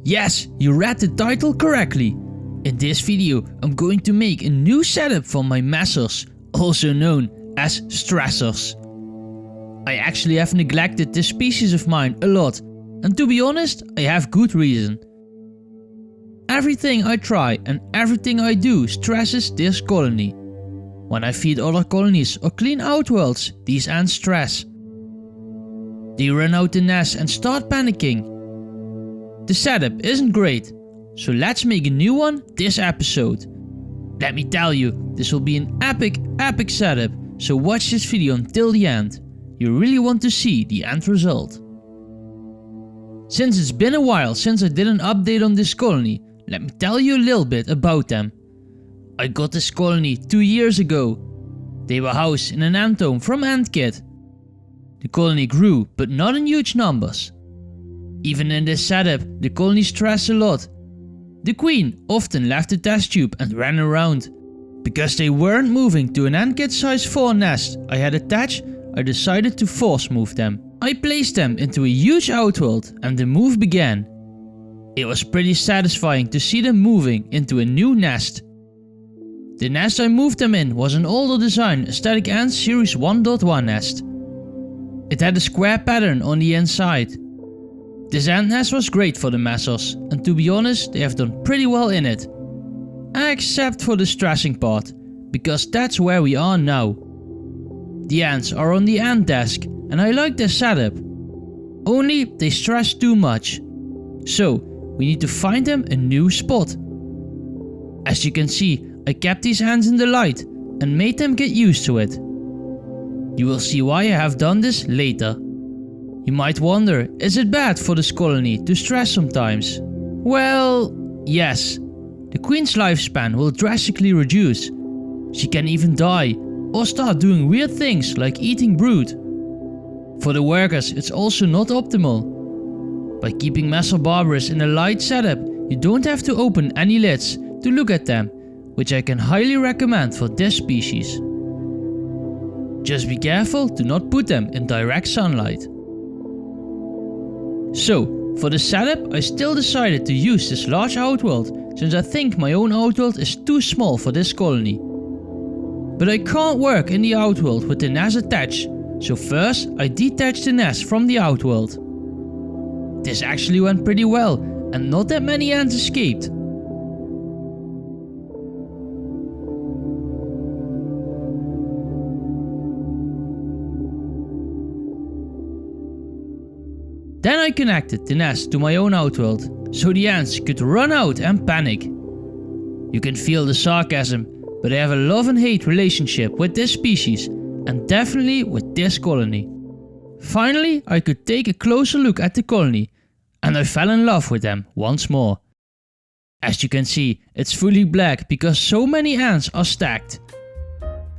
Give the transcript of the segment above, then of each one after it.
Yes, you read the title correctly. In this video I'm going to make a new setup for my messers, also known as stressors. I actually have neglected this species of mine a lot, and to be honest, I have good reason. Everything I try and everything I do stresses this colony. When I feed other colonies or clean outworlds, these ants stress. They run out the nest and start panicking. The setup isn't great, so let's make a new one this episode. Let me tell you, this will be an epic setup, so watch this video until the end. You really want to see the end result. Since it's been a while since I did an update on this colony, let me tell you a little bit about them. I got this colony 2 years ago. They were housed in an ant home from AntKit. The colony grew, but not in huge numbers. Even in this setup, the colony stressed a lot. The queen often left the test tube and ran around. Because they weren't moving to an AntKit size 4 nest I had attached, I decided to force move them. I placed them into a huge outworld and the move began. It was pretty satisfying to see them moving into a new nest. The nest I moved them in was an older design Static Ants Series 1.1 nest. It had a square pattern on the inside. This ant nest was great for the messers, and to be honest, they have done pretty well in it. Except for the stressing part, because that's where we are now. The ants are on the ant desk, and I like their setup. Only they stress too much. So, we need to find them a new spot. As you can see, I kept these ants in the light and made them get used to it. You will see why I have done this later. You might wonder, is it bad for this colony to stress sometimes? Well, yes. The queen's lifespan will drastically reduce. She can even die or start doing weird things like eating brood. For the workers, it's also not optimal. By keeping Messer barbarus in a light setup, you don't have to open any lids to look at them, which I can highly recommend for this species. Just be careful to not put them in direct sunlight. So, for the setup I still decided to use this large outworld since I think my own outworld is too small for this colony. But I can't work in the outworld with the nest attached, so first I detached the nest from the outworld. This actually went pretty well and not that many ants escaped. Then I connected the nest to my own outworld, so the ants could run out and panic. You can feel the sarcasm, but I have a love and hate relationship with this species, and definitely with this colony. Finally, I could take a closer look at the colony, and I fell in love with them once more. As you can see, it's fully black because so many ants are stacked.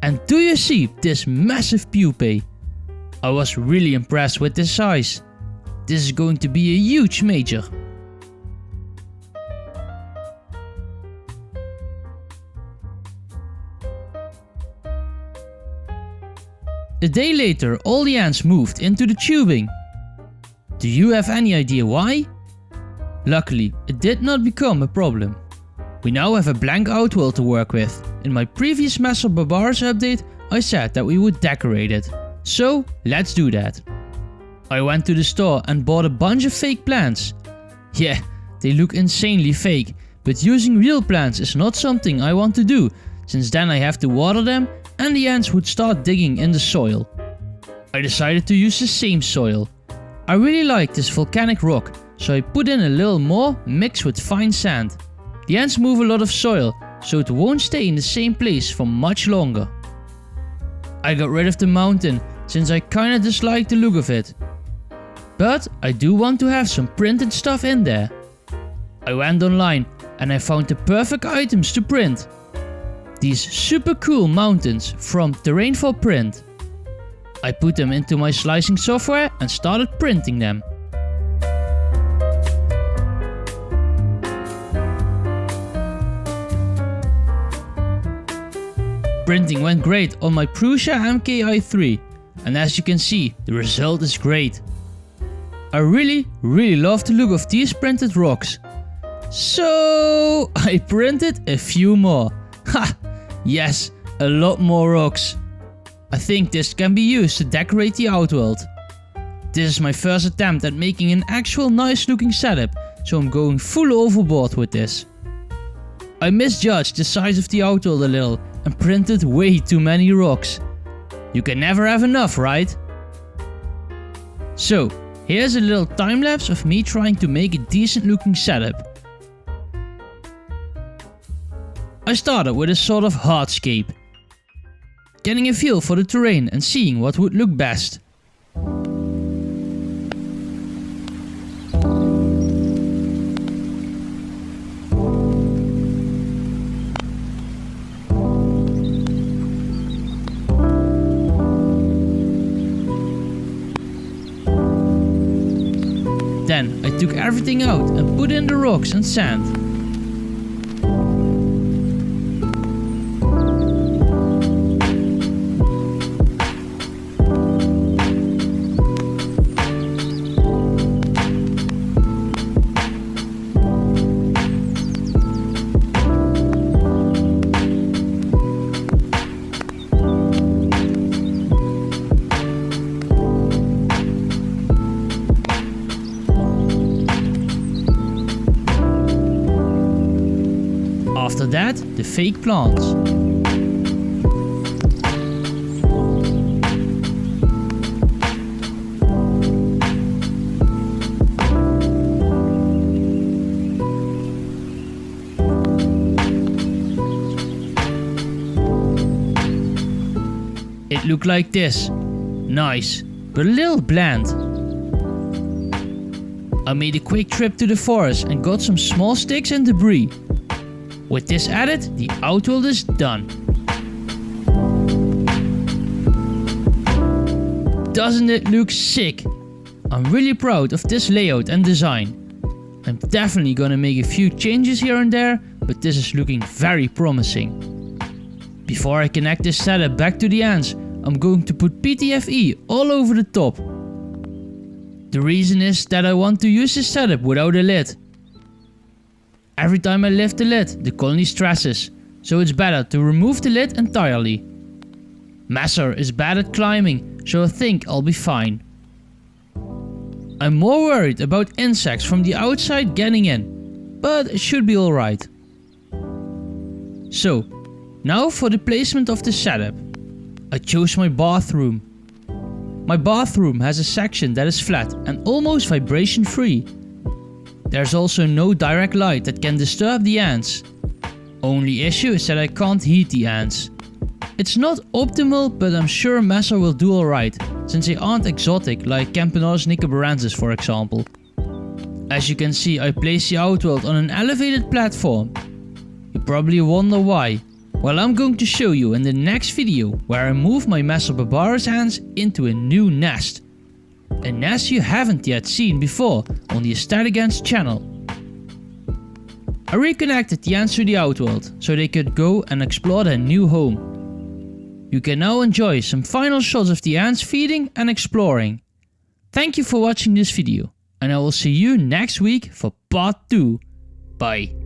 And do you see this massive pupae? I was really impressed with this size. This is going to be a huge major. A day later, all the ants moved into the tubing. Do you have any idea why? Luckily, it did not become a problem. We now have a blank outworld to work with. In my previous Messer barbarus update, I said that we would decorate it. So, let's do that. I went to the store and bought a bunch of fake plants. Yeah, they look insanely fake, but using real plants is not something I want to do, since then I have to water them and the ants would start digging in the soil. I decided to use the same soil. I really like this volcanic rock, so I put in a little more mixed with fine sand. The ants move a lot of soil, so it won't stay in the same place for much longer. I got rid of the mountain, since I kinda dislike the look of it. But I do want to have some printed stuff in there. I went online and I found the perfect items to print. These super cool mountains from Terrain4 Print. I put them into my slicing software and started printing them. Printing went great on my Prusa MKI3, and as you can see, the result is great. I really love the look of these printed rocks. So I printed a few more. Ha! Yes, a lot more rocks. I think this can be used to decorate the Outworld. This is my first attempt at making an actual nice looking setup, so I'm going full overboard with this. I misjudged the size of the Outworld a little and printed way too many rocks. You can never have enough, right? So, here's a little time lapse of me trying to make a decent looking setup. I started with a sort of hardscape, getting a feel for the terrain and seeing what would look best. Then I took everything out and put in the rocks and sand. After that, the fake plants. It looked like this. Nice, but a little bland. I made a quick trip to the forest and got some small sticks and debris. With this added, the Outworld is done. Doesn't it look sick? I'm really proud of this layout and design. I'm definitely gonna make a few changes here and there, but this is looking very promising. Before I connect this setup back to the ants, I'm going to put PTFE all over the top. The reason is that I want to use this setup without a lid. Every time I lift the lid, the colony stresses, so it's better to remove the lid entirely. Messer is bad at climbing, so I think I'll be fine. I'm more worried about insects from the outside getting in, but it should be alright. So, now for the placement of the setup. I chose my bathroom. My bathroom has a section that is flat and almost vibration free. There's also no direct light that can disturb the ants. Only issue is that I can't heat the ants. It's not optimal, but I'm sure Messer will do alright, since they aren't exotic like Camponotus nicobarensis for example. As you can see, I placed the Outworld on an elevated platform. You probably wonder why. Well, I'm going to show you in the next video where I move my Messer barbarus ants into a new nest. A nest you haven't yet seen before on the Aesthetic Ants channel. I reconnected the ants to the Outworld so they could go and explore their new home. You can now enjoy some final shots of the ants feeding and exploring. Thank you for watching this video and I will see you next week for part 2. Bye.